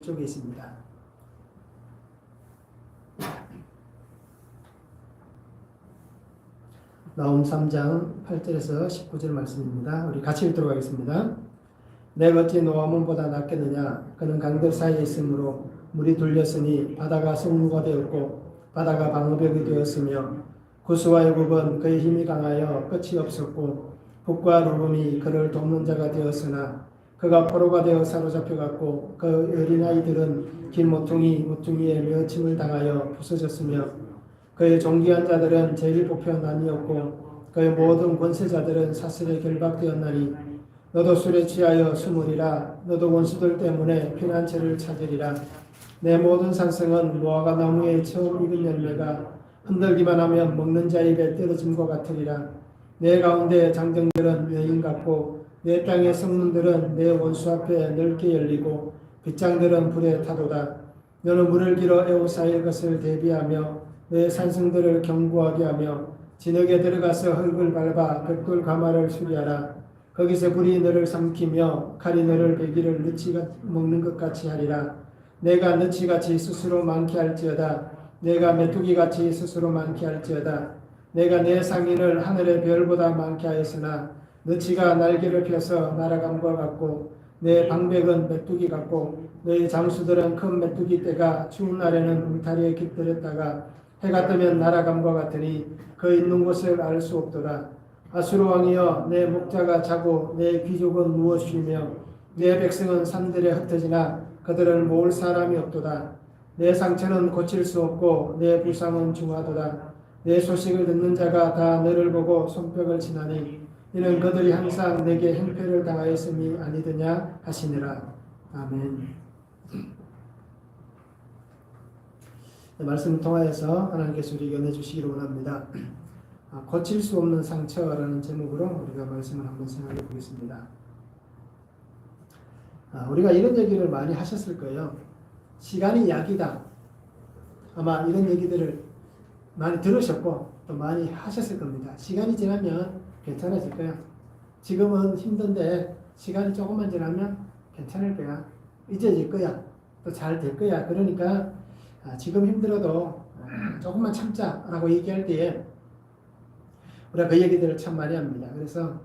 쪽에 있습니다. 나홈 3장 8절에서 19절 말씀입니다. 우리 같이 읽도록 하겠습니다. 내가 어찌 노아몬보다 낫겠느냐? 그는 강들 사이에 있으므로 물이 둘렸으니 바다가 성루가 되었고 바다가 방어벽이 되었으며 구스와 애굽은 그의 힘이 강하여 끝이 없었고 북과 루rum이 그를 돕는 자가 되었으나 그가 포로가 되어 사로잡혀갔고 그 어린아이들은 긴 모퉁이에 메어침을 당하여 부서졌으며 그의 존귀한 자들은 제일 뽑혀 나뉘었고 그의 모든 권세자들은 사슬에 결박되었나니 너도 술에 취하여 숨으리라. 너도 원수들 때문에 피난처를 찾으리라. 내 모든 산성은 무화과 나무에 처음 익은 열매가 흔들기만 하면 먹는 자 입에 떨어짐과 같으리라. 내 가운데 장정들은 여인 같고 내 땅의 성문들은 내 원수 앞에 넓게 열리고 빗장들은 불에 타도다. 너는 물을 길어 에우사의 것을 대비하며 내 산성들을 견고하게 하며 진흙에 들어가서 흙을 밟아 벽돌 가마를 수리하라. 거기서 불이 너를 삼키며 칼이 너를 베기를 느치가 먹는 것 같이 하리라. 내가 느치같이 스스로 많게 할지어다. 내가 메뚜기같이 스스로 많게 할지어다. 내가 내 상인을 하늘의 별보다 많게 하였으나 느치가 날개를 펴서 날아감과 같고 내 방백은 메뚜기 같고 너의 장수들은 큰 메뚜기 떼가 추운 날에는 울타리에 깃들였다가 해가 뜨면 날아감과 같으니 그 있는 곳을 알 수 없도다. 아수르 왕이여 내 목자가 자고 내 귀족은 누워 쉬며 내 백성은 산들에 흩어지나 그들을 모을 사람이 없도다. 내 상처는 고칠 수 없고 내 부상은 중하도다. 내 소식을 듣는 자가 다 너를 보고 손뼉을 치나니 이는 그들이 항상 내게 행패를 당하였음이 아니더냐 하시니라. 아멘. 말씀을 통하여서 하나님께서 우리에게 은혜 주시기를 원합니다. 고칠 수 없는 상처라는 제목으로 우리가 말씀을 한번 생각해 보겠습니다. 우리가 이런 얘기를 많이 하셨을 거예요. 시간이 약이다. 아마 이런 얘기들을 많이 들으셨고 또 많이 하셨을 겁니다. 시간이 지나면 괜찮아질 거야. 지금은 힘든데 시간이 조금만 지나면 괜찮을 거야. 잊어질 거야. 또 잘 될 거야. 그러니까 지금 힘들어도 조금만 참자라고 얘기할 때에 우리가 그 얘기들을 참 많이 합니다. 그래서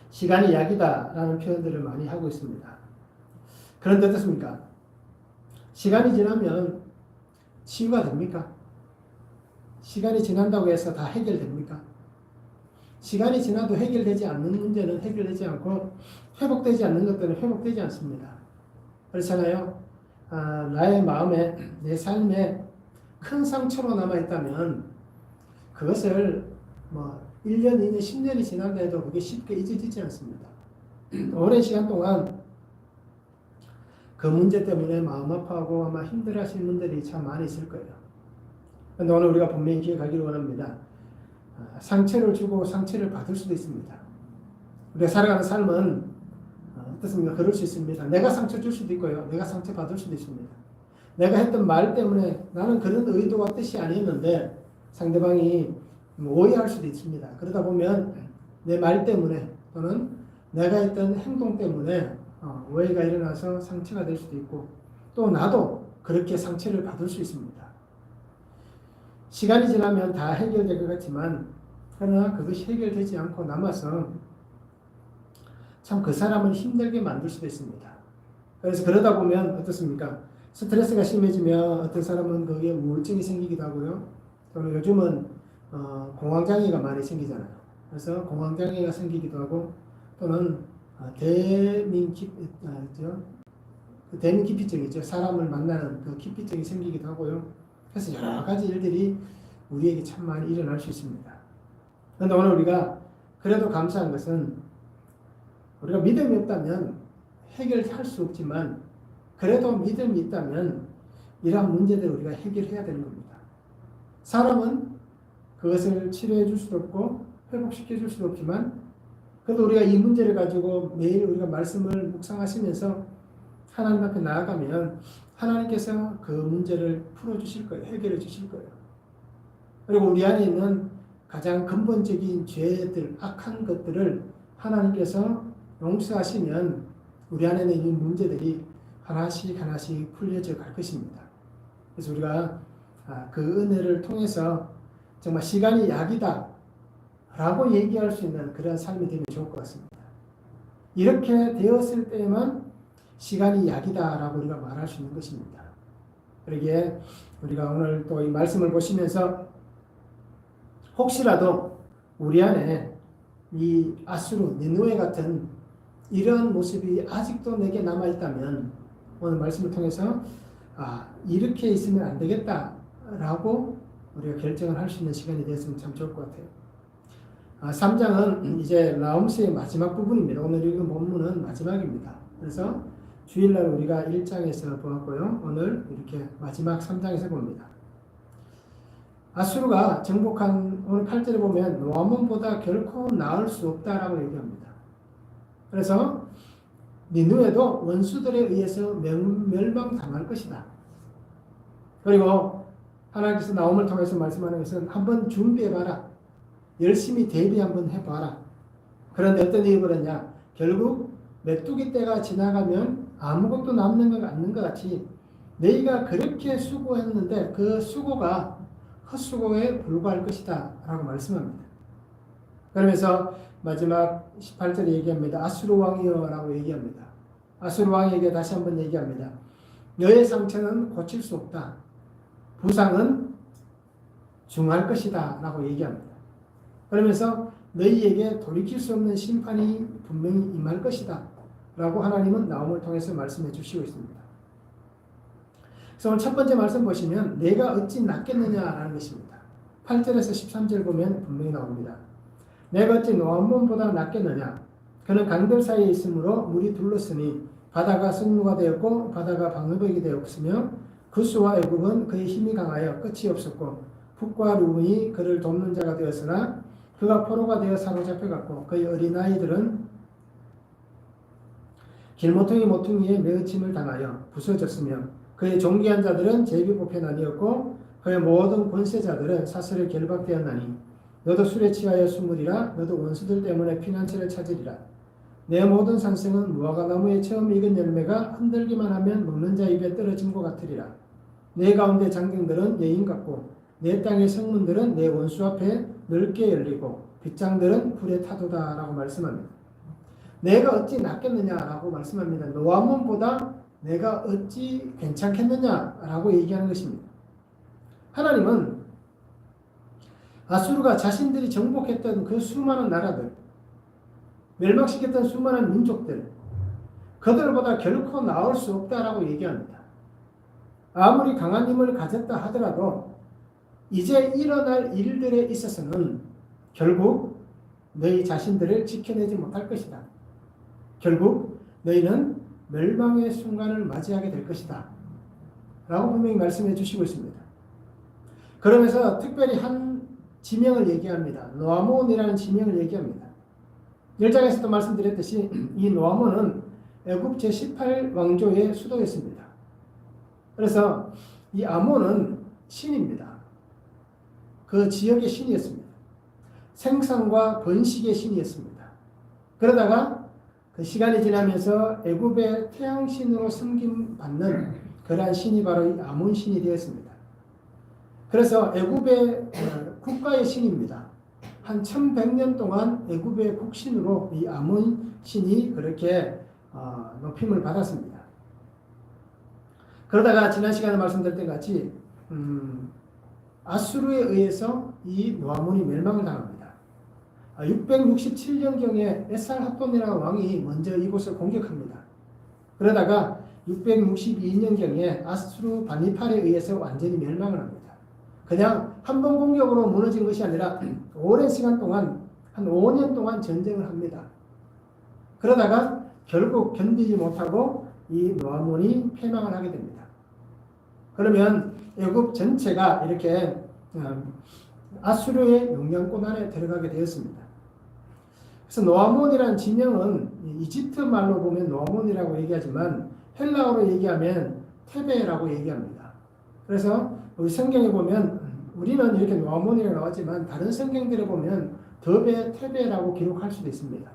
시간이 약이다라는 표현들을 많이 하고 있습니다. 그런데 어떻습니까? 시간이 지나면 치유가 됩니까? 시간이 지난다고 해서 다 해결됩니까? 시간이 지나도 해결되지 않는 문제는 해결되지 않고 회복되지 않는 것들은 회복되지 않습니다. 그렇잖아요. 나의 마음에 내 삶에 큰 상처로 남아있다면 그것을 1년, 2년, 10년이 지난다 해도 그게 쉽게 잊어지지 않습니다. 오랜 시간 동안 그 문제 때문에 마음 아파하고 아마 힘들어 하시는 분들이 참 많이 있을 거예요. 그런데 오늘 우리가 분명히 기억하기를 원합니다. 상처를 주고 상처를 받을 수도 있습니다. 우리가 살아가는 삶은 어떻습니까? 그럴 수 있습니다. 내가 상처 줄 수도 있고요. 내가 상처 받을 수도 있습니다. 내가 했던 말 때문에 나는 그런 의도와 뜻이 아니었는데 상대방이 오해할 수도 있습니다. 그러다 보면 내 말 때문에 또는 내가 했던 행동 때문에 오해가 일어나서 상처가 될 수도 있고 또 나도 그렇게 상처를 받을 수 있습니다. 시간이 지나면 다 해결될 것 같지만 그러나 그것이 해결되지 않고 남아서 참 그 사람을 힘들게 만들 수도 있습니다. 그래서 그러다 보면 어떻습니까? 스트레스가 심해지면 어떤 사람은 거기에 우울증이 생기기도 하고요. 또는 요즘은 공황장애가 많이 생기잖아요. 그래서 공황장애가 생기기도 하고 또는 대민기피증이죠. 사람을 만나는 그 기피증이 생기기도 하고요. 그래서 여러 가지 일들이 우리에게 참 많이 일어날 수 있습니다. 그런데 오늘 우리가 그래도 감사한 것은 우리가 믿음이 없다면 해결할 수 없지만 그래도 믿음이 있다면 이러한 문제들을 우리가 해결해야 되는 겁니다. 사람은 그것을 치료해 줄 수도 없고 회복시켜 줄 수도 없지만 그래도 우리가 이 문제를 가지고 매일 우리가 말씀을 묵상하시면서 하나님 앞에 나아가면 하나님께서 그 문제를 풀어주실 거예요. 해결해 주실 거예요. 그리고 우리 안에 있는 가장 근본적인 죄들, 악한 것들을 하나님께서 용서하시면 우리 안에 있는 문제들이 하나씩 하나씩 풀려져 갈 것입니다. 그래서 우리가 그 은혜를 통해서 정말 시간이 약이다 라고 얘기할 수 있는 그런 삶이 되면 좋을 것 같습니다. 이렇게 되었을 때만 시간이 약이다 라고 우리가 말할 수 있는 것입니다. 그러기에 우리가 오늘 또 이 말씀을 보시면서 혹시라도 우리 안에 이 아수르, 니느웨 같은 이러한 모습이 아직도 내게 남아있다면 오늘 말씀을 통해서 이렇게 있으면 안 되겠다라고 우리가 결정을 할 수 있는 시간이 되었으면 참 좋을 것 같아요. 3장은 이제 라움스의 마지막 부분입니다. 오늘 읽은 본문은 마지막입니다. 그래서 주일날 우리가 1장에서 보았고요. 오늘 이렇게 마지막 3장에서 봅니다. 아수르가 정복한 오늘 8절에 보면 노아몬보다 결코 나을 수 없다라고 얘기합니다. 그래서 니느웨도 원수들에 의해서 멸망당할 것이다. 그리고 하나님께서 나옴을 통해서 말씀하는 것은 한번 준비해봐라. 열심히 대비 한번 해봐라. 그런데 어떤 일이 벌어졌냐? 결국 메뚜기 때가 지나가면 아무것도 남는 것 않는 것 같이 너희가 그렇게 수고했는데 그 수고가 헛수고에 불과할 것이다 라고 말씀합니다. 그러면서 마지막 18절에 얘기합니다. 아수르 왕이여 라고 얘기합니다. 아수르 왕에게 다시 한번 얘기합니다. 너의 상처는 고칠 수 없다. 부상은 중할 것이다 라고 얘기합니다. 그러면서 너희에게 돌이킬 수 없는 심판이 분명히 임할 것이다 라고 하나님은 나옴을 통해서 말씀해 주시고 있습니다. 그래서 오늘 첫 번째 말씀 보시면 내가 어찌 낫겠느냐라는 것입니다. 8절에서 13절 보면 분명히 나옵니다. 내가 어찌 노아몬보다 낫겠느냐? 그는 강들 사이에 있으므로 물이 둘렀으니 바다가 성루가 되었고 바다가 방어벽이 되었으며 구스와 애굽은 그의 힘이 강하여 끝이 없었고 북과 루분이 그를 돕는 자가 되었으나 그가 포로가 되어 사로잡혀갔고 그의 어린아이들은 길모퉁이 모퉁이에 매어침을 당하여 부서졌으며 그의 존귀한 자들은 제비뽑혀 나뉘었고 그의 모든 권세자들은 사슬에 결박되었나니 너도 술에 취하여 숨으리라. 너도 원수들 때문에 피난처를 찾으리라. 내 모든 산성은 무화과나무에 처음 익은 열매가 흔들기만 하면 먹는 자 입에 떨어진 것 같으리라. 내 가운데 장경들은 여인 같고 내 땅의 성문들은 내 원수 앞에 넓게 열리고 빗장들은 불에 타도다 라고 말씀합니다. 내가 어찌 낫겠느냐라고 말씀합니다. 노아몬보다 내가 어찌 괜찮겠느냐라고 얘기하는 것입니다. 하나님은 아수르가 자신들이 정복했던 그 수많은 나라들, 멸망시켰던 수많은 민족들, 그들보다 결코 나을 수 없다라고 얘기합니다. 아무리 강한 힘을 가졌다 하더라도 이제 일어날 일들에 있어서는 결국 너희 자신들을 지켜내지 못할 것이다. 결국 너희는 멸망의 순간을 맞이하게 될 것이다 라고 분명히 말씀해 주시고 있습니다. 그러면서 특별히 한 지명을 얘기합니다. 노아몬이라는 지명을 얘기합니다. 1장에서도 말씀드렸듯이 이 노아몬은 애굽 제18왕조의 수도였습니다. 그래서 이 아몬은 신입니다. 그 지역의 신이었습니다. 생산과 번식의 신이었습니다. 그러다가 그 시간이 지나면서 애굽의 태양신으로 섬김받는 그러한 신이 바로 이 아몬 신이 되었습니다. 그래서 애굽의 국가의 신입니다. 한 1100년 동안 애굽의 국신으로 이 아몬 신이 그렇게 높임을 받았습니다. 그러다가 지난 시간에 말씀드렸던 것 같이 아수르에 의해서 이 노아몬이 멸망을 당합니다. 667년경에 에살핫돈이라는 왕이 먼저 이곳을 공격합니다. 그러다가 662년경에 아수르 바니팔에 의해서 완전히 멸망을 합니다. 그냥 한 번 공격으로 무너진 것이 아니라 오랜 시간 동안 한 5년 동안 전쟁을 합니다. 그러다가 결국 견디지 못하고 이 노아몬이 패망을 하게 됩니다. 그러면 애굽 전체가 이렇게 아수르의 영향권 안에 들어가게 되었습니다. 그래서 노아몬이라는 지명은 이집트 말로 보면 노아몬이라고 얘기하지만 헬라어로 얘기하면 테베라고 얘기합니다. 그래서 우리 성경에 보면 우리는 이렇게 노아몬이라고 나왔지만 다른 성경들에 보면 더베 테베라고 기록할 수도 있습니다.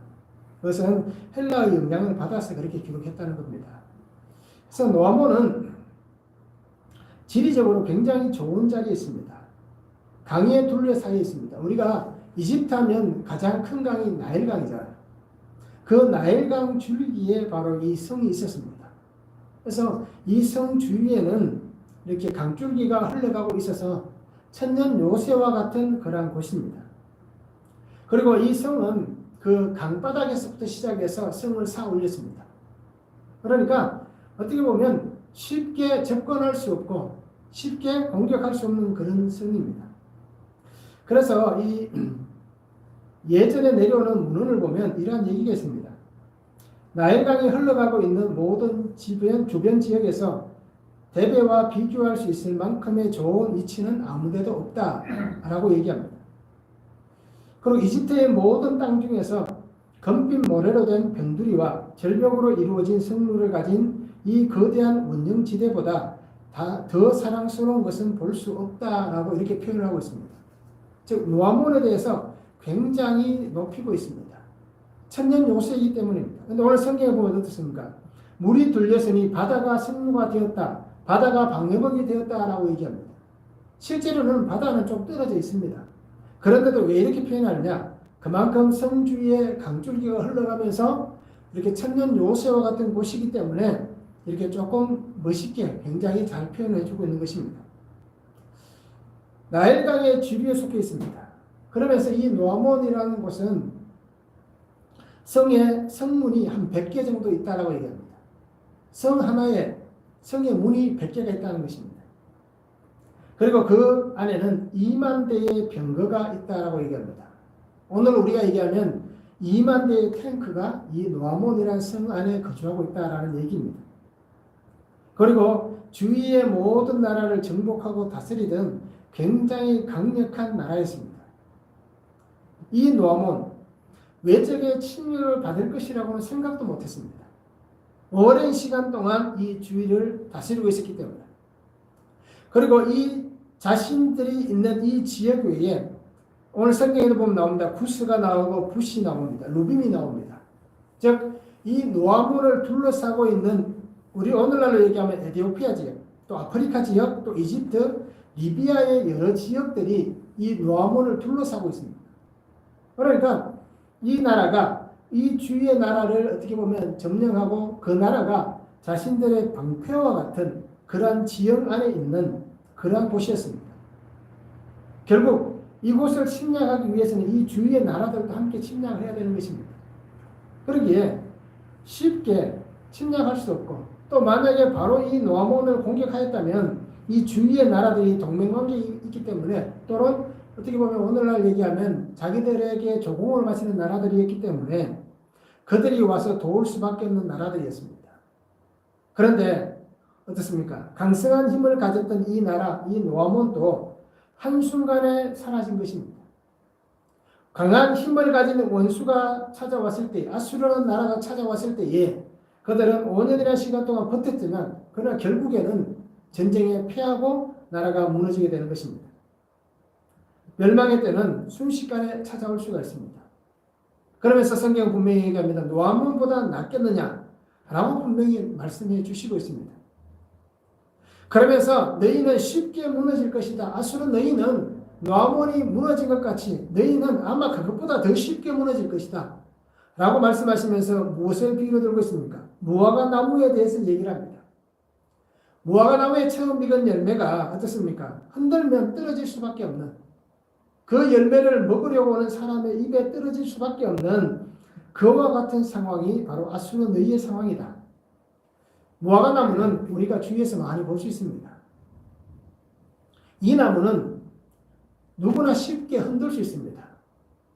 그것은 헬라의 영향을 받아서 그렇게 기록했다는 겁니다. 그래서 노아몬은 지리적으로 굉장히 좋은 자리에 있습니다. 강의 둘레사이에 있습니다. 우리가 이집트 하면 가장 큰 강이 나일강이잖아요. 그 나일강 줄기에 바로 이 성이 있었습니다. 그래서 이 성 주위에는 이렇게 강줄기가 흘러가고 있어서 천년 요새와 같은 그러한 곳입니다. 그리고 이 성은 그 강바닥에서부터 시작해서 성을 쌓아 올렸습니다. 그러니까 어떻게 보면 쉽게 접근할 수 없고 쉽게 공격할 수 없는 그런 성입니다. 그래서 이 예전에 내려오는 문헌을 보면 이러한 얘기가 있습니다. 나일강이 흘러가고 있는 모든 주변 지역에서 대베와 비교할 수 있을 만큼의 좋은 위치는 아무데도 없다라고 얘기합니다. 그리고 이집트의 모든 땅 중에서 검빛 모래로 된 변두리와 절벽으로 이루어진 성루를 가진 이 거대한 원형지대보다 더 사랑스러운 것은 볼 수 없다라고 이렇게 표현을 하고 있습니다. 즉 노아몬에 대해서 굉장히 높이고 있습니다. 천년 요새이기 때문입니다. 그런데 오늘 성경에 보면 어떻습니까? 물이 둘렸으니 바다가 성루가 되었다. 바다가 방해먹이 되었다라고 얘기합니다. 실제로는 바다는 좀 떨어져 있습니다. 그런데도 왜 이렇게 표현하느냐? 그만큼 성 주위에 강줄기가 흘러가면서 이렇게 천년 요새와 같은 곳이기 때문에 이렇게 조금 멋있게 굉장히 잘 표현해 주고 있는 것입니다. 나일강의 주류에 속해 있습니다. 그러면서 이 노아몬이라는 곳은 성에 성문이 한 100개 정도 있다라고 얘기합니다. 성 하나에 성의 문이 100개가 있다는 것입니다. 그리고 그 안에는 2만 대의 병거가 있다라고 얘기합니다. 오늘 우리가 얘기하면 2만 대의 탱크가 이 노아몬이라는 성 안에 거주하고 있다라는 얘기입니다. 그리고 주위의 모든 나라를 정복하고 다스리던 굉장히 강력한 나라였습니다. 이 노아몬, 외적의 침략을 받을 것이라고는 생각도 못했습니다. 오랜 시간 동안 이 주위를 다스리고 있었기 때문에. 그리고 이 자신들이 있는 이 지역 외에 오늘 성경에도 보면 나옵니다. 구스가 나오고 붓이 나옵니다. 루빔이 나옵니다. 즉 이 노아몬을 둘러싸고 있는 우리 오늘날로 얘기하면 에티오피아 지역, 또 아프리카 지역, 또 이집트, 리비아의 여러 지역들이 이 노아몬을 둘러싸고 있습니다. 그러니까 이 나라가 이 주위의 나라를 어떻게 보면 점령하고 그 나라가 자신들의 방패와 같은 그러한 지역 안에 있는 그러한 곳이었습니다. 결국 이곳을 침략하기 위해서는 이 주위의 나라들도 함께 침략을 해야 되는 것입니다. 그러기에 쉽게 침략할 수 없고 또 만약에 바로 이 노아몬을 공격하였다면 이 주위의 나라들이 동맹관계에 있기 때문에 또는 어떻게 보면 오늘날 얘기하면 자기들에게 조공을 바치는 나라들이었기 때문에 그들이 와서 도울 수밖에 없는 나라들이었습니다. 그런데 어떻습니까? 강성한 힘을 가졌던 이 나라, 이 노아몬도 한순간에 사라진 것입니다. 강한 힘을 가진 원수가 찾아왔을 때, 아수르라는 나라가 찾아왔을 때에 그들은 5년이라는 시간 동안 버텼지만 그러나 결국에는 전쟁에 패하고 나라가 무너지게 되는 것입니다. 멸망의 때는 순식간에 찾아올 수가 있습니다. 그러면서 성경 분명히 얘기합니다. 노아몬보다 낫겠느냐? 라고 분명히 말씀해 주시고 있습니다. 그러면서 너희는 쉽게 무너질 것이다. 아수르 너희는 노아몬이 무너진 것 같이 너희는 아마 그것보다 더 쉽게 무너질 것이다. 라고 말씀하시면서 무엇을 비유로 들고 있습니까? 무화과 나무에 대해서 얘기를 합니다. 무화과 나무에 처음 익은 열매가 어떻습니까? 흔들면 떨어질 수밖에 없는 그 열매를 먹으려고 하는 사람의 입에 떨어질 수밖에 없는 그와 같은 상황이 바로 아수르 너희의 상황이다. 무화과 나무는 우리가 주위에서 많이 볼 수 있습니다. 이 나무는 누구나 쉽게 흔들 수 있습니다.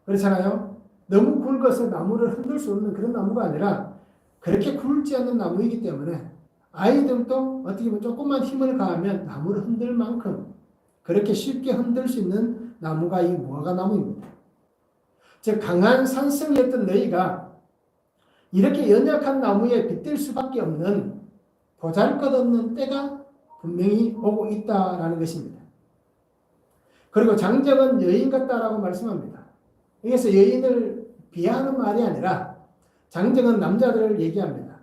그렇잖아요? 너무 굵어서 나무를 흔들 수 없는 그런 나무가 아니라 그렇게 굵지 않는 나무이기 때문에 아이들도 어떻게 보면 조금만 힘을 가하면 나무를 흔들 만큼 그렇게 쉽게 흔들 수 있는 나무가 이 무화과 나무입니다. 즉 강한 산성이었던 너희가 이렇게 연약한 나무에 빗댈 수밖에 없는 보잘것없는 때가 분명히 오고 있다라는 것입니다. 그리고 장정은 여인 같다라고 말씀합니다. 여기서 여인을 비하하는 말이 아니라 장정은 남자들을 얘기합니다.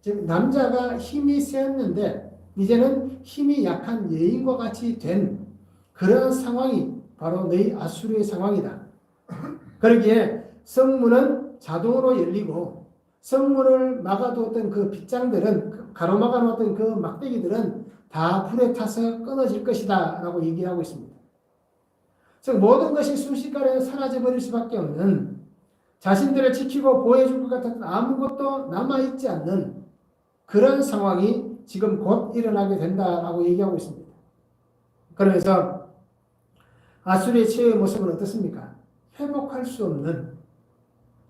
즉 남자가 힘이 세었는데 이제는 힘이 약한 여인과 같이 된 그런 상황이 바로 너희 아수르의 상황이다. 그러기에 성문은 자동으로 열리고 성문을 막아두었던 그 빗장들은 가로막아 놓았던 그 막대기들은 다 불에 타서 끊어질 것이다 라고 얘기하고 있습니다. 즉 모든 것이 순식간에 사라져버릴 수밖에 없는 자신들을 지키고 보호해줄 것 같았던 아무것도 남아있지 않는 그런 상황이 지금 곧 일어나게 된다라고 얘기하고 있습니다. 그러면서 아수르의 최후의 모습은 어떻습니까? 회복할 수 없는,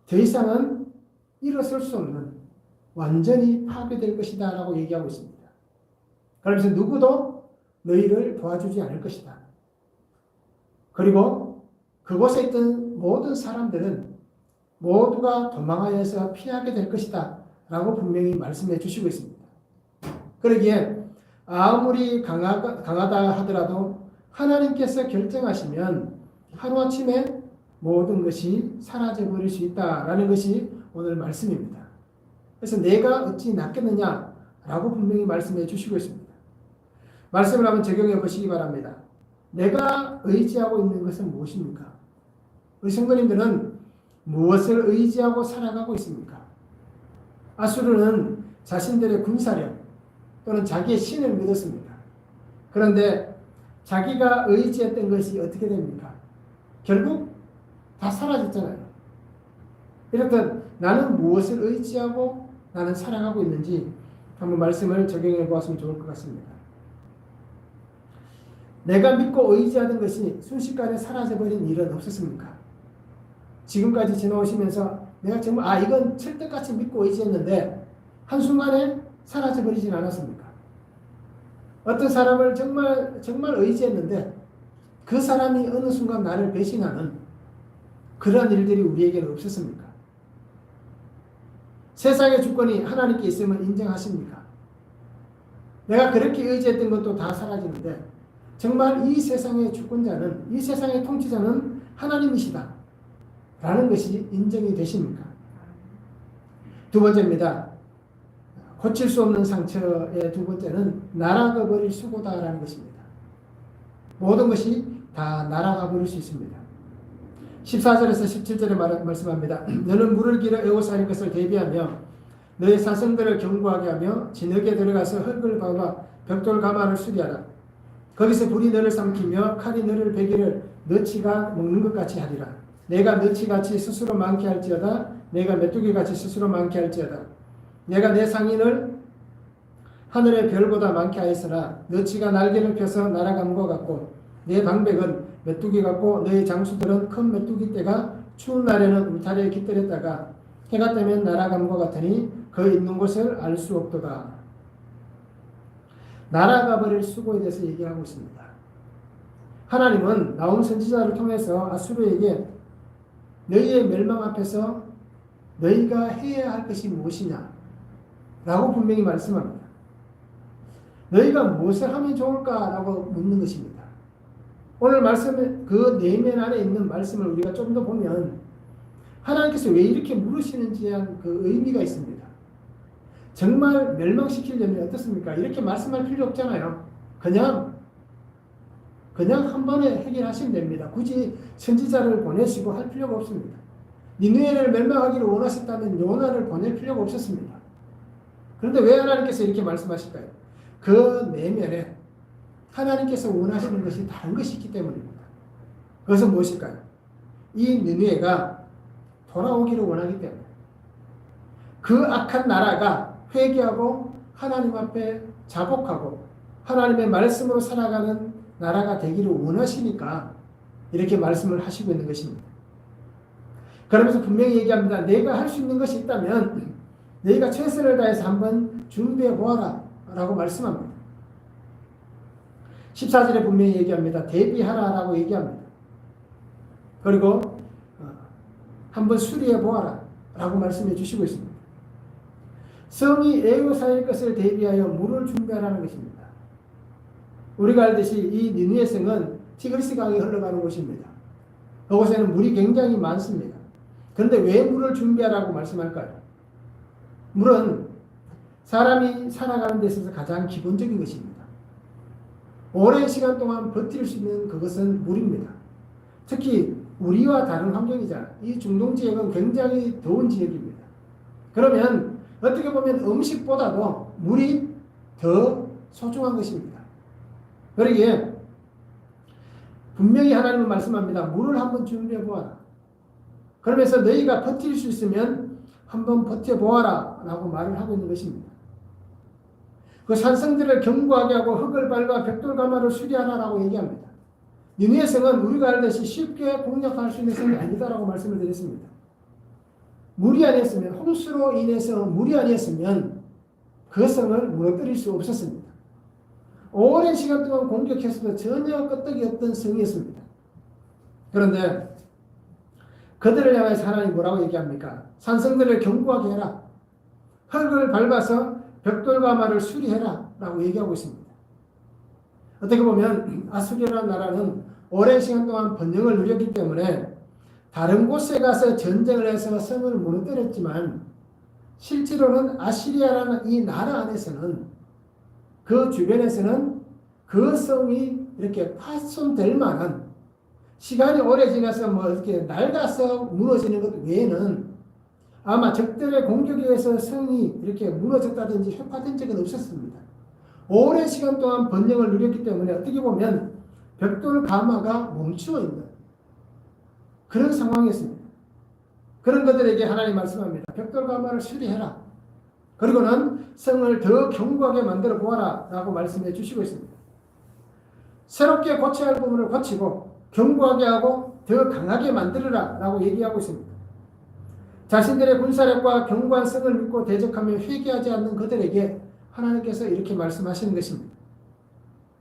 더 이상은 일어설 수 없는, 완전히 파괴될 것이다 라고 얘기하고 있습니다. 그러면서 누구도 너희를 도와주지 않을 것이다. 그리고 그곳에 있던 모든 사람들은 모두가 도망하여서 피하게 될 것이다 라고 분명히 말씀해 주시고 있습니다. 그러기에 아무리 강하다 하더라도 하나님께서 결정하시면 하루아침에 모든 것이 사라져버릴 수 있다라는 것이 오늘 말씀입니다. 그래서 내가 어찌 낫겠느냐 라고 분명히 말씀해 주시고 있습니다. 말씀을 한번 적용해 보시기 바랍니다. 내가 의지하고 있는 것은 무엇입니까? 우리 성도님들은 무엇을 의지하고 살아가고 있습니까? 아수르는 자신들의 군사력 또는 자기의 신을 믿었습니다. 그런데 자기가 의지했던 것이 어떻게 됩니까? 결국 다 사라졌잖아요. 이렇듯 나는 무엇을 의지하고 나는 살아가고 있는지 한번 말씀을 적용해 보았으면 좋을 것 같습니다. 내가 믿고 의지하던 것이 순식간에 사라져버린 일은 없었습니까? 지금까지 지나오시면서 내가 정말 이건 철떡같이 믿고 의지했는데 한순간에 사라져버리진 않았습니까? 어떤 사람을 정말 의지했는데 그 사람이 어느 순간 나를 배신하는 그런 일들이 우리에게는 없었습니까? 세상의 주권이 하나님께 있음을 인정하십니까? 내가 그렇게 의지했던 것도 다 사라지는데 정말 이 세상의 주권자는, 이 세상의 통치자는 하나님이시다 라는 것이 인정이 되십니까? 두 번째입니다. 고칠 수 없는 상처의 두 번째는 날아가 버릴 수고다라는 것입니다. 모든 것이 다 날아가 버릴 수 있습니다. 14절에서 17절에 말씀합니다. 너는 물을 길어 에워싸는 것을 대비하며 너의 사성들을 견고하게 하며 진흙에 들어가서 흙을 밟아 벽돌 가마를 수리하라. 거기서 불이 너를 삼키며 칼이 너를 베기를 너치가 먹는 것 같이 하리라. 내가 너치같이 스스로 많게 할지어다. 내가 메뚜기같이 스스로 많게 할지어다. 내가 내 상인을 하늘의 별보다 많게 하였으나 너치가 날개를 펴서 날아감과 같고 내 방백은 메뚜기 같고 너의 장수들은 큰 메뚜기 떼가 추운 날에는 울타리에 깃들였다가 해가 뜨면 날아감과 같으니 그 있는 곳을 알 수 없도다. 날아가 버릴 수고에 대해서 얘기하고 있습니다. 하나님은 나홈 선지자를 통해서 아수르에게 너희의 멸망 앞에서 너희가 해야 할 것이 무엇이냐 라고 분명히 말씀합니다. 너희가 무엇을 하면 좋을까 라고 묻는 것입니다. 오늘 말씀의 그 내면 안에 있는 말씀을 우리가 좀 더 보면 하나님께서 왜 이렇게 물으시는지에 대한 그 의미가 있습니다. 정말 멸망시키려면 어떻습니까? 이렇게 말씀할 필요 없잖아요. 그냥 한 번에 해결하시면 됩니다. 굳이 선지자를 보내시고 할 필요가 없습니다. 니느웨를 멸망하기를 원하셨다면 요나를 보낼 필요가 없었습니다. 그런데 왜 하나님께서 이렇게 말씀하실까요? 그 내면에 하나님께서 원하시는 것이 다른 것이 있기 때문입니다. 그것은 무엇일까요? 이 니느웨가 돌아오기를 원하기 때문에 그 악한 나라가 회개하고 하나님 앞에 자복하고 하나님의 말씀으로 살아가는 나라가 되기를 원하시니까 이렇게 말씀을 하시고 있는 것입니다. 그러면서 분명히 얘기합니다. 내가 할 수 있는 것이 있다면 너희가 최선을 다해서 한번 준비해 보아라 라고 말씀합니다. 14절에 분명히 얘기합니다. 대비하라 라고 얘기합니다. 그리고 한번 수리해 보아라 라고 말씀해 주시고 있습니다. 성이 에워싸일 것을 대비하여 물을 준비하라는 것입니다. 우리가 알듯이 이 니느웨 성은 티그리스 강이 흘러가는 곳입니다. 그곳에는 물이 굉장히 많습니다. 그런데 왜 물을 준비하라고 말씀할까요? 물은 사람이 살아가는 데 있어서 가장 기본적인 것입니다. 오랜 시간 동안 버틸 수 있는 그것은 물입니다. 특히 우리와 다른 환경이자 이 중동 지역은 굉장히 더운 지역입니다. 그러면 어떻게 보면 음식보다도 물이 더 소중한 것입니다. 그러기에 분명히 하나님은 말씀합니다. 물을 한번 준비해 보아라. 그러면서 너희가 버틸 수 있으면 한번 버텨보아라 라고 말을 하고 있는 것입니다. 그 산성들을 견고하게 하고 흙을 밟아 벽돌가마를 수리하라라고 얘기합니다. 니느웨 성은 우리가 알듯이 쉽게 공략할 수 있는 성이 아니다라고 말씀을 드렸습니다. 물이 아니었으면, 홍수로 인해서 물이 아니었으면 그 성을 무너뜨릴 수 없었습니다. 오랜 시간 동안 공격했어도 전혀 끄떡이 없던 성이었습니다. 그런데 그들을 향해서 하나님이 뭐라고 얘기합니까? 산성들을 견고하게 해라. 흙을 밟아서 벽돌가마를 수리해라 라고 얘기하고 있습니다. 어떻게 보면 아수리라는 나라는 오랜 시간 동안 번영을 누렸기 때문에 다른 곳에 가서 전쟁을 해서 성을 무너뜨렸지만 실제로는 아시리아라는 이 나라 안에서는 그 주변에서는 그 성이 이렇게 파손될 만한 시간이 오래 지나서 뭐 이렇게 낡아서 무너지는 것 외에는 아마 적들의 공격에 의해서 성이 이렇게 무너졌다든지 훼파된 적은 없었습니다. 오랜 시간 동안 번영을 누렸기 때문에 어떻게 보면 벽돌 가마가 멈추어 있는 그런 상황이었습니다. 그런 것들에게 하나님 말씀합니다. 벽돌 가마를 수리해라. 그리고는 성을 더 견고하게 만들어 보아라 라고 말씀해 주시고 있습니다. 새롭게 고쳐야 할 부분을 고치고 견고하게 하고 더 강하게 만들어라 라고 얘기하고 있습니다. 자신들의 군사력과 견고한 성을 믿고 대적하며 회개하지 않는 그들에게 하나님께서 이렇게 말씀하시는 것입니다.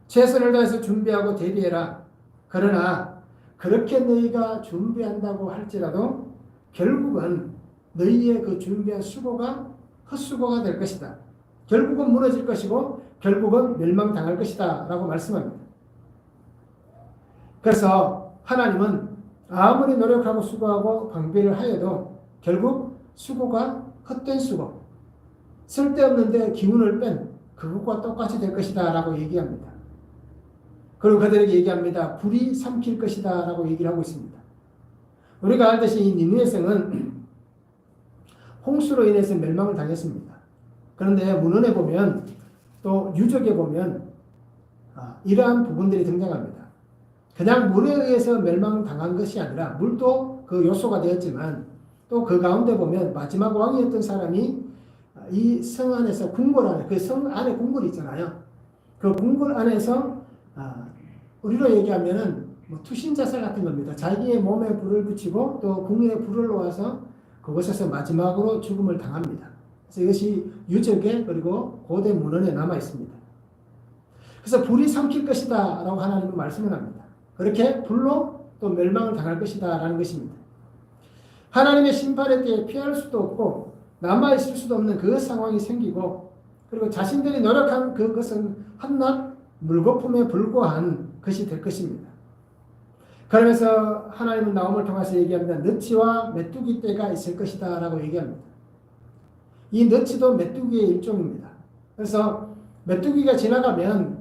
최선을 다해서 준비하고 대비해라. 그러나 그렇게 너희가 준비한다고 할지라도 결국은 너희의 그 준비한 수고가 헛수고가 될 것이다. 결국은 무너질 것이고 결국은 멸망당할 것이다 라고 말씀합니다. 그래서 하나님은 아무리 노력하고 수고하고 방비를 하여도 결국 수고가 헛된 수고, 쓸데없는데 기운을 뺀 그것과 똑같이 될 것이다 라고 얘기합니다. 그리고 그들에게 얘기합니다. 불이 삼킬 것이다 라고 얘기를 하고 있습니다. 우리가 알듯이 이 니느웨 성은 홍수로 인해서 멸망을 당했습니다. 그런데 문헌에 보면 또 유적에 보면 이러한 부분들이 등장합니다. 그냥 물에 의해서 멸망당한 것이 아니라 물도 그 요소가 되었지만 또 그 가운데 보면 마지막 왕이었던 사람이 이 성 안에서 궁궐 안에, 그 성 안에 궁궐이 있잖아요. 그 궁궐 안에서 우리로 얘기하면은 뭐 투신자살 같은 겁니다. 자기의 몸에 불을 붙이고 또 궁에 불을 놓아서 그곳에서 마지막으로 죽음을 당합니다. 그래서 이것이 유적에 그리고 고대 문헌에 남아 있습니다. 그래서 불이 삼킬 것이다 라고 하나님은 말씀을 합니다. 그렇게 불로 또 멸망을 당할 것이다 라는 것입니다. 하나님의 심판에 대해 피할 수도 없고 남아있을 수도 없는 그 상황이 생기고 그리고 자신들이 노력한 그것은 한낱 물거품에 불과한 것이 될 것입니다. 그러면서 하나님은 나홈을 통해서 얘기합니다. 너치와 메뚜기 떼가 있을 것이다 라고 얘기합니다. 이 너치도 메뚜기의 일종입니다. 그래서 메뚜기가 지나가면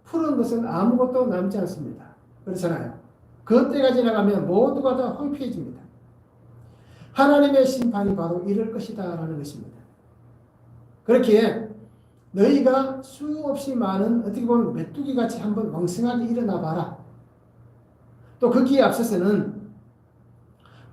푸른 것은 아무것도 남지 않습니다. 그렇잖아요. 그 때가 지나가면 모두가 다 황폐해집니다. 하나님의 심판이 바로 이럴 것이다 라는 것입니다. 그렇기에 너희가 수없이 많은 어떻게 보면 메뚜기같이 한번 왕성하게 일어나 봐라. 또 거기에 앞서서는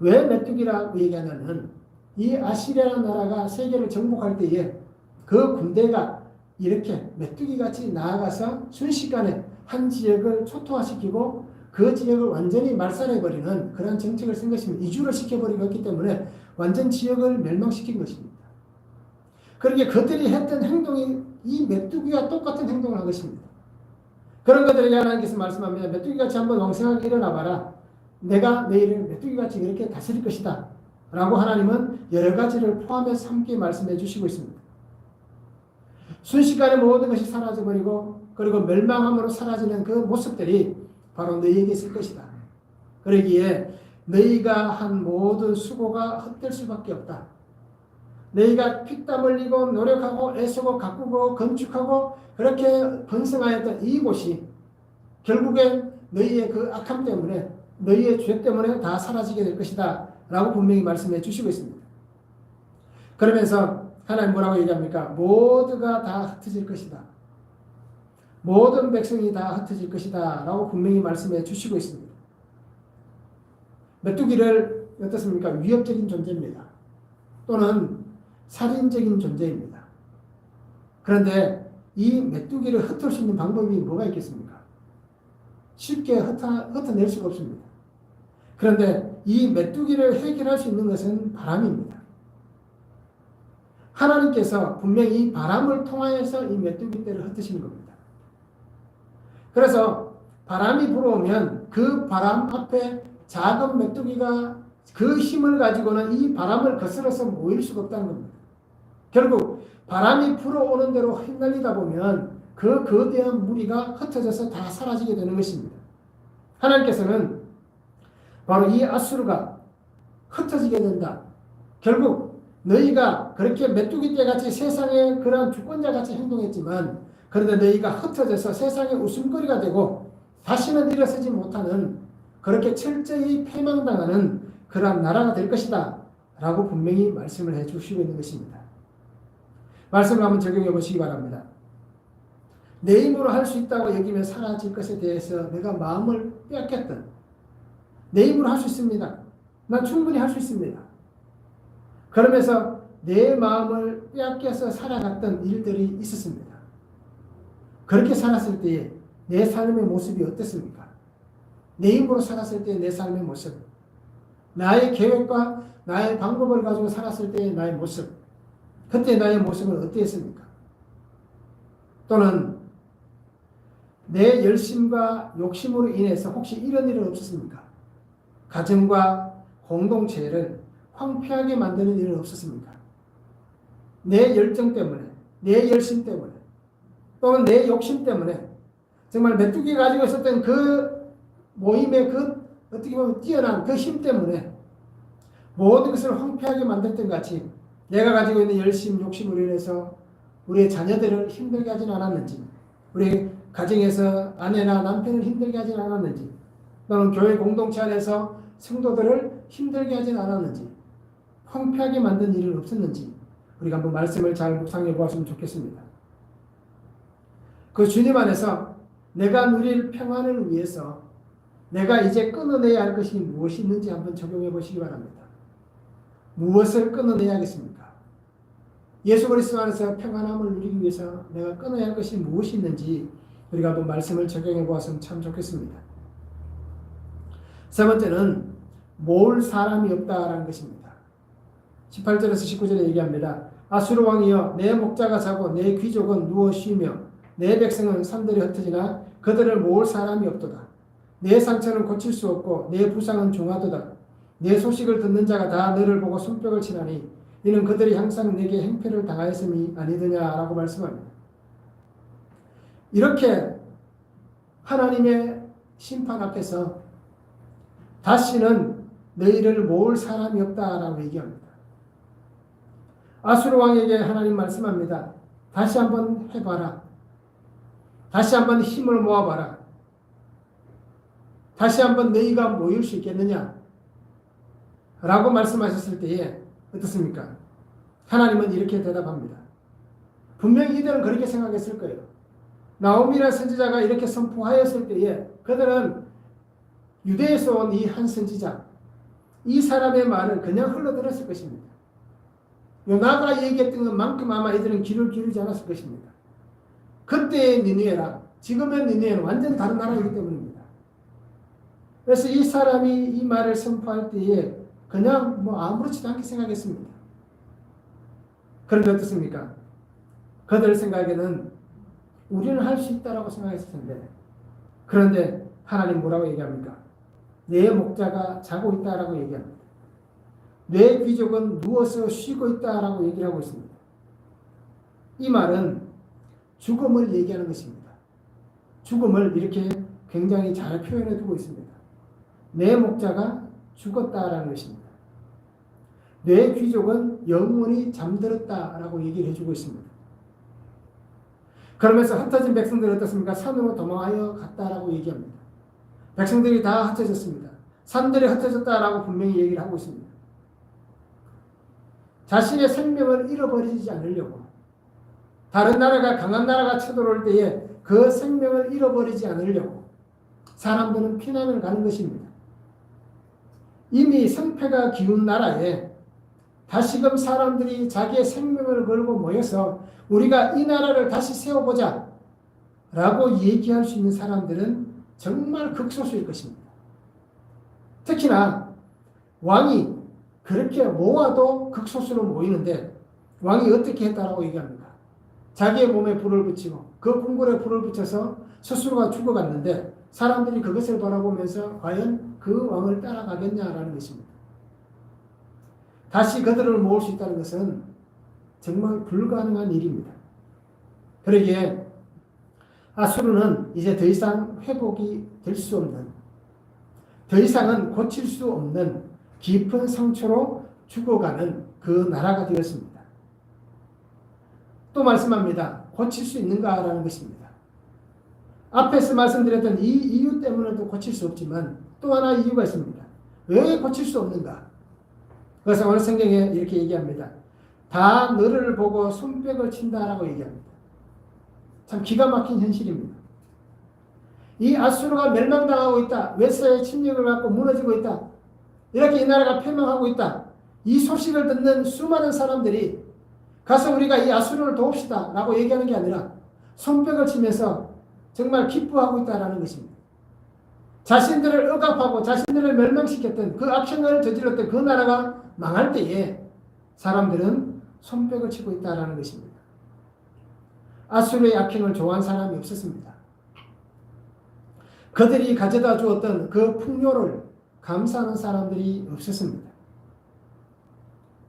왜 메뚜기라고 얘기하냐면 이 아시리아라는 나라가 세계를 정복할 때에 그 군대가 이렇게 메뚜기같이 나아가서 순식간에 한 지역을 초토화시키고 그 지역을 완전히 말살해버리는 그런 정책을 쓴 것입니다. 이주를 시켜버리고 했기 때문에 완전 지역을 멸망시킨 것입니다. 그러게 그들이 했던 행동이 이 메뚜기와 똑같은 행동을 한 것입니다. 그런 것들에게 하나님께서 말씀합니다. 메뚜기같이 한번 왕성하게 일어나봐라. 내가 너희를 메뚜기같이 이렇게 다스릴 것이다. 라고 하나님은 여러 가지를 포함해서 함께 말씀해 주시고 있습니다. 순식간에 모든 것이 사라져버리고 그리고 멸망함으로 사라지는 그 모습들이 바로 너희에게 있을 것이다. 그러기에 너희가 한 모든 수고가 헛될 수밖에 없다. 너희가 피땀 흘리고 노력하고 애쓰고 가꾸고 건축하고 그렇게 번성하였던 이곳이 결국엔 너희의 그 악함 때문에 너희의 죄 때문에 다 사라지게 될 것이다 라고 분명히 말씀해 주시고 있습니다. 그러면서 하나님 뭐라고 얘기합니까? 모두가 다 흩어질 것이다. 모든 백성이 다 흩어질 것이다 라고 분명히 말씀해 주시고 있습니다. 메뚜기를 어떻습니까? 위협적인 존재입니다. 또는 살인적인 존재입니다. 그런데 이 메뚜기를 흩을 수 있는 방법이 뭐가 있겠습니까? 쉽게 흩어낼 수가 없습니다. 그런데 이 메뚜기를 해결할 수 있는 것은 바람입니다. 하나님께서 분명히 이 바람을 통하여서 이 메뚜기 떼를 흩으시는 겁니다. 그래서 바람이 불어오면 그 바람 앞에 작은 메뚜기가 그 힘을 가지고는 이 바람을 거스러서 모일 수가 없다는 겁니다. 결국 바람이 불어오는 대로 휘날리다 보면 그 거대한 무리가 흩어져서 다 사라지게 되는 것입니다. 하나님께서는 바로 이 아수르가 흩어지게 된다. 결국 너희가 그렇게 메뚜기 떼같이 세상의 그러한 주권자같이 행동했지만 그런데 너희가 흩어져서 세상의 웃음거리가 되고 다시는 일어서지 못하는 그렇게 철저히 패망당하는 그러한 나라가 될 것이다 라고 분명히 말씀을 해 주시고 있는 것입니다. 말씀을 한번 적용해 보시기 바랍니다. 내 힘으로 할 수 있다고 여기며 사라질 것에 대해서 내가 마음을 빼앗겼던 내 힘으로 할 수 있습니다. 난 충분히 할 수 있습니다. 그러면서 내 마음을 빼앗겨서 살아갔던 일들이 있었습니다. 그렇게 살았을 때에 내 삶의 모습이 어땠습니까? 내 힘으로 살았을 때 내 삶의 모습, 나의 계획과 나의 방법을 가지고 살았을 때의 나의 모습, 그때 나의 모습은 어땠습니까? 또는 내 열심과 욕심으로 인해서 혹시 이런 일은 없었습니까? 가정과 공동체를 황폐하게 만드는 일은 없었습니까? 내 열정 때문에, 내 열심 때문에, 또는 내 욕심 때문에 정말 메뚜기 가지고 있었던 그 모임의 그 어떻게 보면 뛰어난 그 힘 때문에 모든 것을 황폐하게 만들던 같이 내가 가지고 있는 열심, 욕심으로 인해서 우리의 자녀들을 힘들게 하진 않았는지, 우리 가정에서 아내나 남편을 힘들게 하진 않았는지, 또는 교회 공동체 안에서 성도들을 힘들게 하진 않았는지, 황폐하게 만든 일은 없었는지 우리가 한번 말씀을 잘 묵상해 보았으면 좋겠습니다. 그 주님 안에서 내가 누릴 평안을 위해서 내가 이제 끊어내야 할 것이 무엇이 있는지 한번 적용해 보시기 바랍니다. 무엇을 끊어내야겠습니까? 예수 그리스도 안에서 평안함을 누리기 위해서 내가 끊어야 할 것이 무엇이 있는지 우리가 한번 말씀을 적용해 보았으면 참 좋겠습니다. 세 번째는 모을 사람이 없다라는 것입니다. 18절에서 19절에 얘기합니다. 아수르 왕이여 내 목자가 자고 내 귀족은 누워 쉬며 내 백성은 산들이 흩어지나 그들을 모을 사람이 없도다. 내 상처는 고칠 수 없고 내 부상은 중하도다. 내 소식을 듣는 자가 다 너를 보고 손뼉을 치나니 이는 그들이 항상 내게 행패를 당하였음이 아니더냐라고 말씀합니다. 이렇게 하나님의 심판 앞에서 다시는 너희를 모을 사람이 없다라고 얘기합니다. 아수르 왕에게 하나님 말씀합니다. 다시 한번 해봐라. 다시 한번 힘을 모아봐라. 다시 한번 너희가 모일 수 있겠느냐? 라고 말씀하셨을 때에 어떻습니까? 하나님은 이렇게 대답합니다. 분명히 이들은 그렇게 생각했을 거예요. 나오미라는 선지자가 이렇게 선포하였을 때에 그들은 유대에서 온 이 한 선지자, 이 사람의 말을 그냥 흘러들었을 것입니다. 요나가 얘기했던 것만큼 아마 이들은 귀를 기울이지 않았을 것입니다. 그때의 니느웨랑 지금의 니느웨는 완전 다른 나라이기 때문입니다. 그래서 이 사람이 이 말을 선포할 때에 그냥 아무렇지도 않게 생각했습니다. 그런데 어떻습니까? 그들 생각에는 우리는 할 수 있다라고 생각했을 텐데, 그런데 하나님 뭐라고 얘기합니까? 내 목자가 자고 있다라고 얘기합니다. 내 귀족은 누워서 쉬고 있다라고 얘기를 하고 있습니다. 이 말은 죽음을 얘기하는 것입니다. 죽음을 이렇게 굉장히 잘 표현해 두고 있습니다. 내 목자가 죽었다라는 것입니다. 내 귀족은 영원히 잠들었다라고 얘기를 해주고 있습니다. 그러면서 흩어진 백성들은 어떻습니까? 산으로 도망하여 갔다라고 얘기합니다. 백성들이 다 흩어졌습니다. 산들이 흩어졌다라고 분명히 얘기를 하고 있습니다. 자신의 생명을 잃어버리지 않으려고, 다른 나라가, 강한 나라가 쳐들어올 때에 그 생명을 잃어버리지 않으려고 사람들은 피난을 가는 것입니다. 이미 성패가 기운 나라에 다시금 사람들이 자기의 생명을 걸고 모여서 우리가 이 나라를 다시 세워보자 라고 얘기할 수 있는 사람들은 정말 극소수일 것입니다. 특히나 왕이 그렇게 모아도 극소수로 모이는데 왕이 어떻게 했다라고 얘기합니까? 자기의 몸에 불을 붙이고 그 궁궐에 불을 붙여서 스스로가 죽어갔는데 사람들이 그것을 바라보면서 과연 그 왕을 따라가겠냐라는 것입니다. 다시 그들을 모을 수 있다는 것은 정말 불가능한 일입니다. 그러기에 아수르는 이제 더 이상 회복이 될 수 없는, 더 이상은 고칠 수 없는 깊은 상처로 죽어가는 그 나라가 되었습니다. 또 말씀합니다. 고칠 수 있는가라는 것입니다. 앞에서 말씀드렸던 이 이유 때문에도 고칠 수 없지만 또 하나 이유가 있습니다. 왜 고칠 수 없는가? 그래서 오늘 성경에 이렇게 얘기합니다. 다 너를 보고 손뼉을 친다라고 얘기합니다. 참 기가 막힌 현실입니다. 이 아수르가 멸망당하고 있다. 외세의 침략을 받고 무너지고 있다. 이렇게 이 나라가 패망하고 있다. 이 소식을 듣는 수많은 사람들이 가서 우리가 이 아수르를 도웁시다 라고 얘기하는 게 아니라 손뼉을 치면서 정말 기뻐하고 있다는 것입니다. 자신들을 억압하고 자신들을 멸망시켰던 그 악행을 저질렀던 그 나라가 망할 때에 사람들은 손뼉을 치고 있다는 것입니다. 아수르의 악행을 좋아하는 사람이 없었습니다. 그들이 가져다 주었던 그 풍요를 감사하는 사람들이 없었습니다.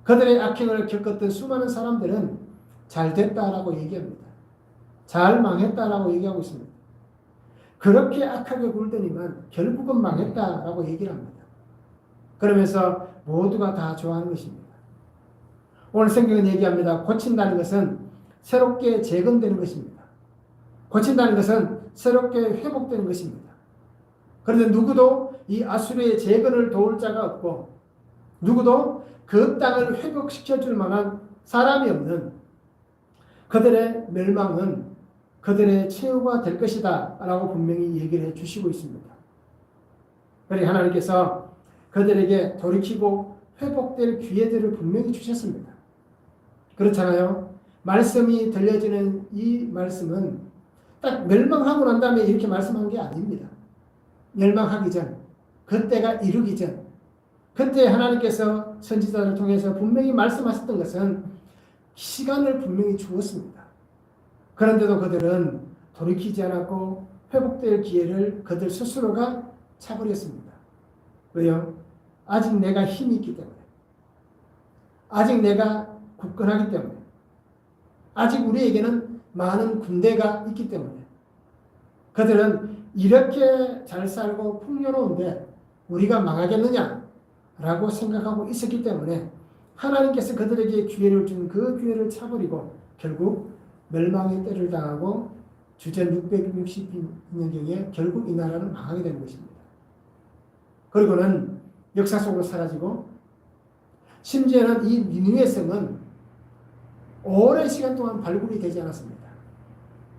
그들의 악행을 겪었던 수많은 사람들은 잘 됐다라고 얘기합니다. 잘 망했다라고 얘기하고 있습니다. 그렇게 악하게 굴더니만 결국은 망했다라고 얘기를 합니다. 그러면서 모두가 다 좋아하는 것입니다. 오늘 성경은 얘기합니다. 고친다는 것은 새롭게 재건되는 것입니다. 고친다는 것은 새롭게 회복되는 것입니다. 그런데 누구도 이 아수르의 재건을 도울 자가 없고 누구도 그 땅을 회복시켜줄 만한 사람이 없는 그들의 멸망은 그들의 최후가 될 것이다 라고 분명히 얘기를 해주시고 있습니다. 그러니 하나님께서 그들에게 돌이키고 회복될 기회들을 분명히 주셨습니다. 그렇잖아요. 말씀이 들려지는 이 말씀은 딱 멸망하고 난 다음에 이렇게 말씀한 게 아닙니다. 멸망하기 전, 그때가 이르기 전, 그때 하나님께서 선지자를 통해서 분명히 말씀하셨던 것은 시간을 분명히 주었습니다. 그런데도 그들은 돌이키지 않았고 회복될 기회를 그들 스스로가 차버렸습니다. 왜요? 아직 내가 힘이 있기 때문에, 아직 내가 굳건하기 때문에, 아직 우리에게는 많은 군대가 있기 때문에 그들은 이렇게 잘 살고 풍요로운데 우리가 망하겠느냐 라고 생각하고 있었기 때문에 하나님께서 그들에게 기회를 준 그 기회를 차버리고 결국 멸망의 때를 당하고 주전 660년경에 결국 이 나라는 망하게 된 것입니다. 그리고는 역사 속으로 사라지고 심지어는 이 니느웨 성은 오랜 시간 동안 발굴이 되지 않았습니다.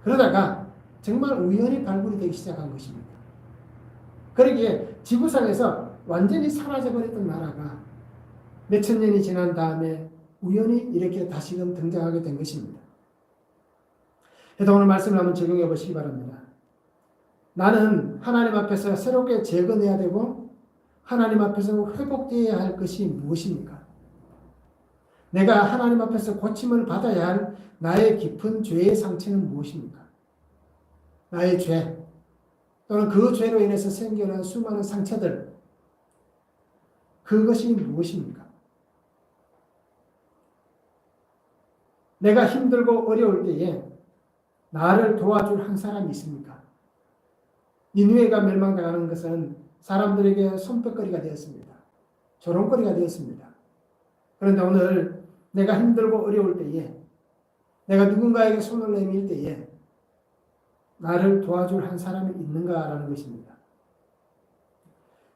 그러다가 정말 우연히 발굴이 되기 시작한 것입니다. 그러기에 지구상에서 완전히 사라져버렸던 나라가 몇천 년이 지난 다음에 우연히 이렇게 다시금 등장하게 된 것입니다. 그래서 오늘 말씀을 한번 적용해 보시기 바랍니다. 나는 하나님 앞에서 새롭게 재건해야 되고 하나님 앞에서 회복되어야 할 것이 무엇입니까? 내가 하나님 앞에서 고침을 받아야 할 나의 깊은 죄의 상처는 무엇입니까? 나의 죄 또는 그 죄로 인해서 생겨난 수많은 상처들, 그것이 무엇입니까? 내가 힘들고 어려울 때에 나를 도와줄 한 사람이 있습니까? 니느웨가 멸망당하는 것은 사람들에게 손뼉거리가 되었습니다. 조롱거리가 되었습니다. 그런데 오늘 내가 힘들고 어려울 때에, 내가 누군가에게 손을 내밀 때에 나를 도와줄 한 사람이 있는가라는 것입니다.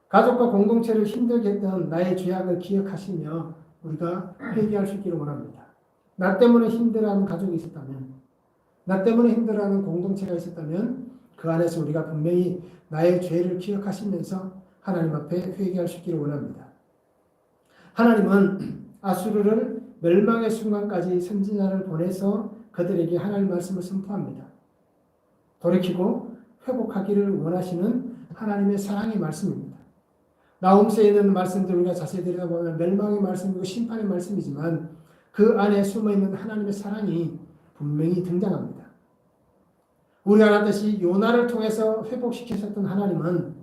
가족과 공동체를 힘들게 했던 나의 죄악을 기억하시며 우리가 회개할 수 있기를 원합니다. 나 때문에 힘들어하는 가족이 있었다면, 나 때문에 힘들어하는 공동체가 있었다면 그 안에서 우리가 분명히 나의 죄를 기억하시면서 하나님 앞에 회개할 수 있기를 원합니다. 하나님은 아수르를 멸망의 순간까지 선지자를 보내서 그들에게 하나님 말씀을 선포합니다. 돌이키고 회복하기를 원하시는 하나님의 사랑의 말씀입니다. 나홈서에 있는 말씀들 우리가 자세히 들여다보면 멸망의 말씀이고 심판의 말씀이지만 그 안에 숨어있는 하나님의 사랑이 분명히 등장합니다. 우리가 알았듯이 요나를 통해서 회복시키셨던 하나님은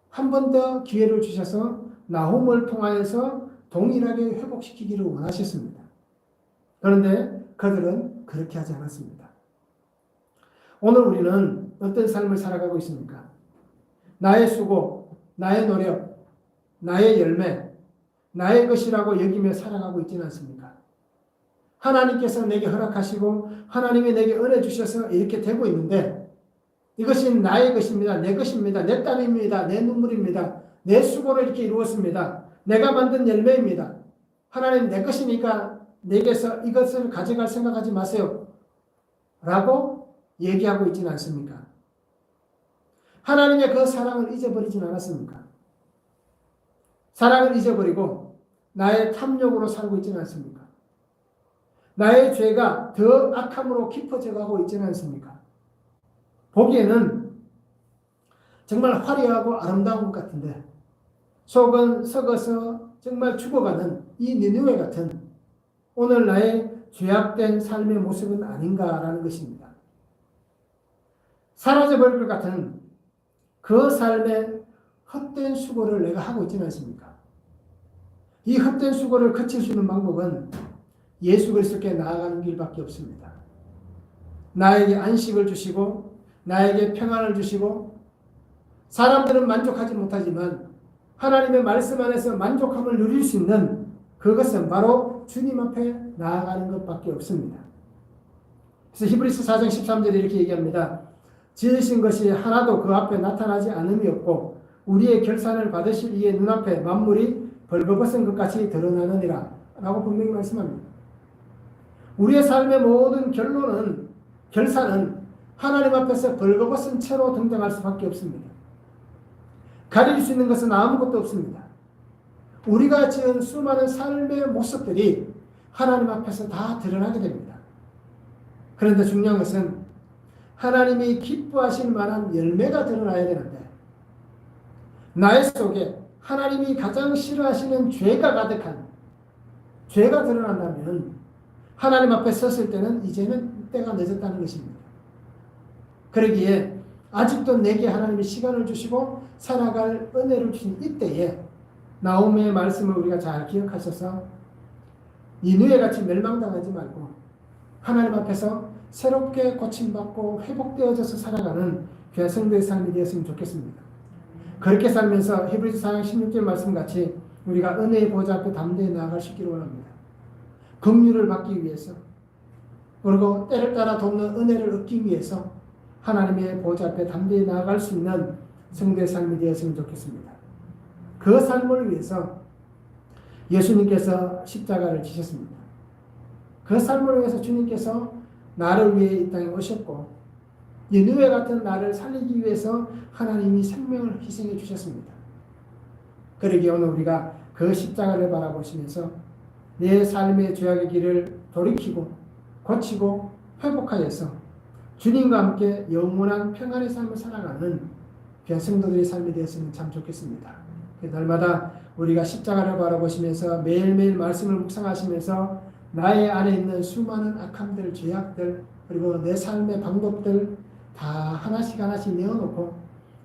한 번 더 기회를 주셔서 나홈을 통하여서 동일하게 회복시키기를 원하셨습니다. 그런데 그들은 그렇게 하지 않았습니다. 오늘 우리는 어떤 삶을 살아가고 있습니까? 나의 수고, 나의 노력, 나의 열매, 나의 것이라고 여기며 살아가고 있지는 않습니까? 하나님께서 내게 허락하시고 하나님이 내게 은혜 주셔서 이렇게 되고 있는데 이것이 나의 것입니다. 내 것입니다. 내 땀입니다. 내 눈물입니다. 내 수고로 이렇게 이루었습니다. 내가 만든 열매입니다. 하나님 내 것이니까 내게서 이것을 가져갈 생각하지 마세요. 라고 얘기하고 있지는 않습니까? 하나님의 그 사랑을 잊어버리진 않았습니까? 사랑을 잊어버리고 나의 탐욕으로 살고 있지는 않습니까? 나의 죄가 더 악함으로 깊어져 가고 있지는 않습니까? 보기에는 정말 화려하고 아름다운 것 같은데 속은 썩어서 정말 죽어가는 이 니느웨 같은 오늘 나의 죄악된 삶의 모습은 아닌가라는 것입니다. 사라져버릴 것 같은 그 삶의 헛된 수고를 내가 하고 있지는 않습니까? 이 헛된 수고를 그칠 수 있는 방법은 예수 그리스도께 나아가는 길밖에 없습니다. 나에게 안식을 주시고 나에게 평안을 주시고 사람들은 만족하지 못하지만 하나님의 말씀 안에서 만족함을 누릴 수 있는 그것은 바로 주님 앞에 나아가는 것밖에 없습니다. 그래서 히브리서 4장 13절에 이렇게 얘기합니다. 지으신 것이 하나도 그 앞에 나타나지 않음이 없고 우리의 결산을 받으실 이의 눈앞에 만물이 벌거벗은 것 같이 드러나느니라 라고 분명히 말씀합니다. 우리의 삶의 모든 결산은 하나님 앞에서 벌거벗은 채로 등장할 수밖에 없습니다. 가릴 수 있는 것은 아무것도 없습니다. 우리가 지은 수많은 삶의 모습들이 하나님 앞에서 다 드러나게 됩니다. 그런데 중요한 것은 하나님이 기뻐하실 만한 열매가 드러나야 되는데 나의 속에 하나님이 가장 싫어하시는 죄가 가득한 죄가 드러난다면 하나님 앞에 섰을 때는 이제는 때가 늦었다는 것입니다. 그러기에 아직도 내게 하나님이 시간을 주시고 살아갈 은혜를 주신 이때에 나홈의 말씀을 우리가 잘 기억하셔서 니느웨 같이 멸망당하지 말고 하나님 앞에서 새롭게 고침받고 회복되어져서 살아가는 귀한 성도의 삶이 되었으면 좋겠습니다. 그렇게 살면서 히브리서 4장 16절 말씀같이 우리가 은혜의 보좌 앞에 담대히 나아갈 수 있기를 원합니다. 긍휼을 받기 위해서 그리고 때를 따라 돕는 은혜를 얻기 위해서 하나님의 보좌 앞에 담대히 나아갈 수 있는 성도의 삶이 되었으면 좋겠습니다. 그 삶을 위해서 예수님께서 십자가를 지셨습니다. 그 삶을 위해서 주님께서 나를 위해 이 땅에 오셨고 니느웨 같은 나를 살리기 위해서 하나님이 생명을 희생해 주셨습니다. 그러기에 오늘 우리가 그 십자가를 바라보시면서 내 삶의 죄악의 길을 돌이키고 고치고 회복하여서 주님과 함께 영원한 평안의 삶을 살아가는 귀한 성도들의 삶이 되었으면 참 좋겠습니다. 날마다 우리가 십자가를 바라보시면서 매일매일 말씀을 묵상하시면서 나의 안에 있는 수많은 악함들, 죄악들, 그리고 내 삶의 방법들 다 하나씩 내어놓고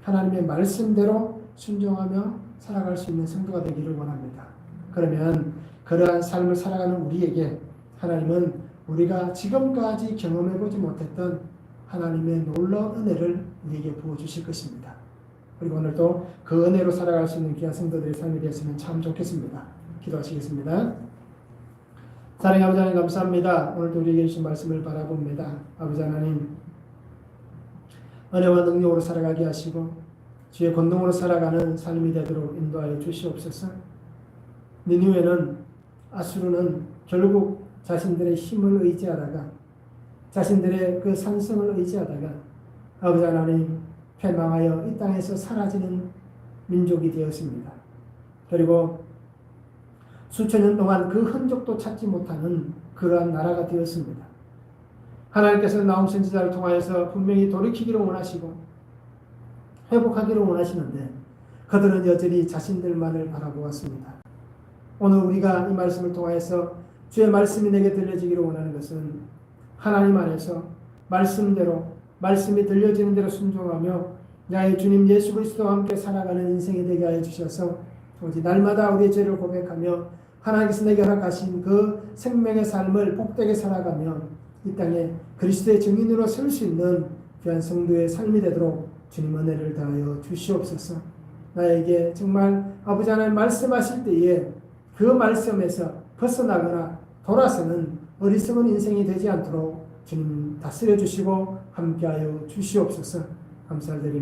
하나님의 말씀대로 순종하며 살아갈 수 있는 성도가 되기를 원합니다. 그러면 그러한 삶을 살아가는 우리에게 하나님은 우리가 지금까지 경험해보지 못했던 하나님의 놀라운 은혜를 우리에게 부어주실 것입니다. 그리고 오늘도 그 은혜로 살아갈 수 있는 귀한 성도들의 삶이 되었으면 참 좋겠습니다. 기도하시겠습니다. 사랑의 아버지 하나님 감사합니다. 오늘도 우리에게 주신 말씀을 바라봅니다. 아버지 하나님 은혜와 능력으로 살아가게 하시고 주의 권능으로 살아가는 삶이 되도록 인도하여 주시옵소서. 니느웨는 아수르는 결국 자신들의 힘을 의지하다가 자신들의 그 산성을 의지하다가 아버지 하나님 패망하여 이 땅에서 사라지는 민족이 되었습니다. 그리고 수천 년 동안 그 흔적도 찾지 못하는 그러한 나라가 되었습니다. 하나님께서 나홈 선지자를 통하여서 분명히 돌이키기를 원하시고 회복하기를 원하시는데 그들은 여전히 자신들만을 바라보았습니다. 오늘 우리가 이 말씀을 통하여서 주의 말씀이 내게 들려지기를 원하는 것은 하나님 안에서 말씀대로 말씀이 들려지는 대로 순종하며 나의 주님 예수 그리스도와 함께 살아가는 인생이 되게 하여 주셔서 오직 날마다 우리의 죄를 고백하며 하나님께서 내게 허락하신 그 생명의 삶을 복되게 살아가며 이 땅에 그리스도의 증인으로 설 수 있는 귀한 성도의 삶이 되도록 주님 은혜를 다하여 주시옵소서. 나에게 정말 아버지 하나님 말씀하실 때에 그 말씀에서 벗어나거나 돌아서는 어리석은 인생이 되지 않도록 주님 다스려 주시고 함께하여 주시옵소서. 감사드립니다.